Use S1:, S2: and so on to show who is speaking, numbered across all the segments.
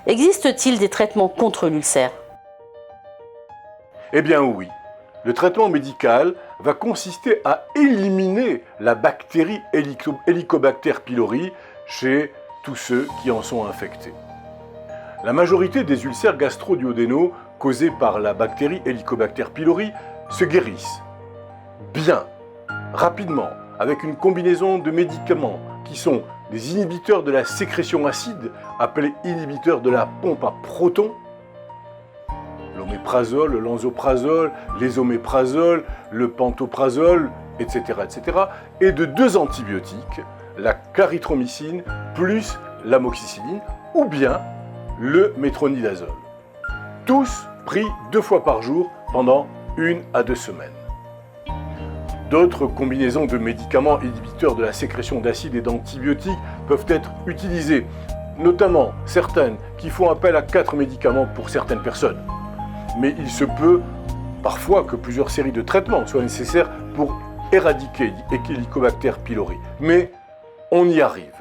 S1: Existe-t-il des traitements contre l'ulcère?
S2: Eh bien oui. Le traitement médical va consister à éliminer la bactérie Helicobacter pylori chez tous ceux qui en sont infectés. La majorité des ulcères gastro-duodénaux causés par la bactérie Helicobacter pylori se guérissent bien, rapidement, avec une combinaison de médicaments qui sont des inhibiteurs de la sécrétion acide, appelés inhibiteurs de la pompe à protons, l'oméprazole, le lansoprazole, l'esoméprazole, le pantoprazole, etc., et de 2 antibiotiques, la clarithromycine plus l'amoxicilline, ou bien le métronidazole. Tous pris 2 fois par jour pendant 1 à 2 semaines. D'autres combinaisons de médicaments inhibiteurs de la sécrétion d'acide et d'antibiotiques peuvent être utilisées, notamment certaines qui font appel à 4 médicaments pour certaines personnes. Mais il se peut parfois que plusieurs séries de traitements soient nécessaires pour éradiquer Helicobacter pylori. Mais on y arrive.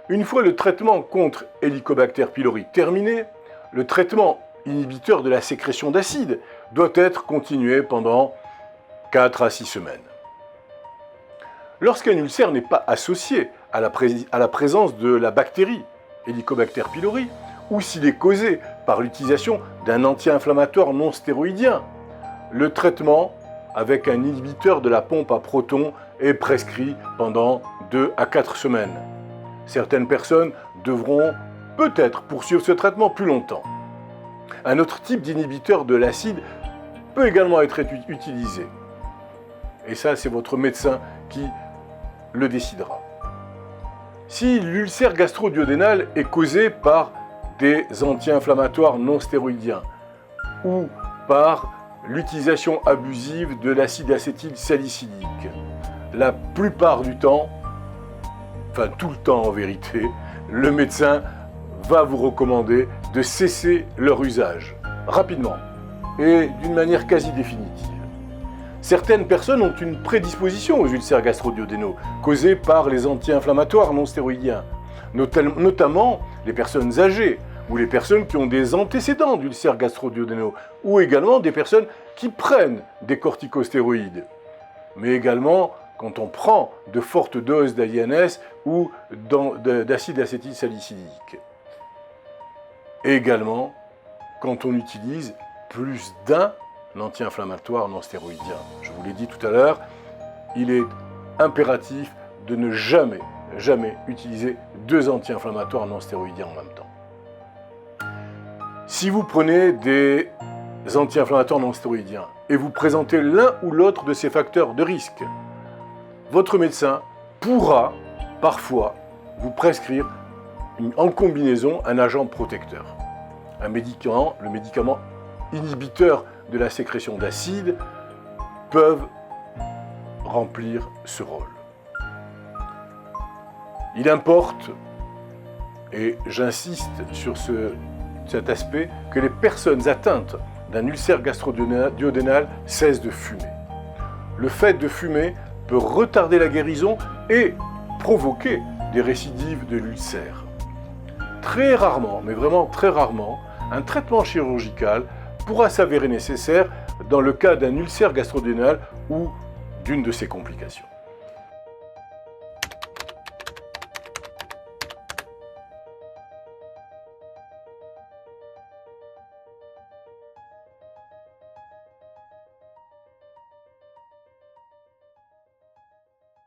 S2: Une fois le traitement contre Helicobacter pylori terminé, le traitement inhibiteur de la sécrétion d'acide doit être continué pendant 4 à 6 semaines. Lorsqu'un ulcère n'est pas associé à la présence de la bactérie Helicobacter pylori, ou s'il est causé par l'utilisation d'un anti-inflammatoire non stéroïdien, le traitement avec un inhibiteur de la pompe à protons est prescrit pendant 2 à 4 semaines. Certaines personnes devront peut-être poursuivre ce traitement plus longtemps. Un autre type d'inhibiteur de l'acide peut également être utilisé. Et ça, c'est votre médecin qui le décidera. Si l'ulcère gastro-duodénal est causé par des anti-inflammatoires non stéroïdiens ou par l'utilisation abusive de l'acide acétylsalicylique, la plupart du temps, enfin tout le temps en vérité, le médecin va vous recommander de cesser leur usage rapidement et d'une manière quasi définitive. Certaines personnes ont une prédisposition aux ulcères gastro-duodénaux causés par les anti-inflammatoires non stéroïdiens, notamment les personnes âgées ou les personnes qui ont des antécédents d'ulcères gastro-duodénaux ou également des personnes qui prennent des corticostéroïdes, mais également quand on prend de fortes doses d'AINS ou d'acide acétylsalicylique. Et également quand on utilise plus d'un anti-inflammatoire non stéroïdien. Je vous l'ai dit tout à l'heure, il est impératif de ne jamais utiliser 2 anti-inflammatoires non stéroïdiens en même temps. Si vous prenez des anti-inflammatoires non stéroïdiens et vous présentez l'un ou l'autre de ces facteurs de risque, votre médecin pourra parfois vous prescrire en combinaison un agent protecteur. Le médicament inhibiteur de la sécrétion d'acide peuvent remplir ce rôle. Il importe, et j'insiste sur cet aspect, que les personnes atteintes d'un ulcère gastro-duodénal cessent de fumer. Le fait de fumer peut retarder la guérison et provoquer des récidives de l'ulcère. Très rarement, mais vraiment très rarement, un traitement chirurgical pourra s'avérer nécessaire dans le cas d'un ulcère gastro-duodénal ou d'une de ses complications.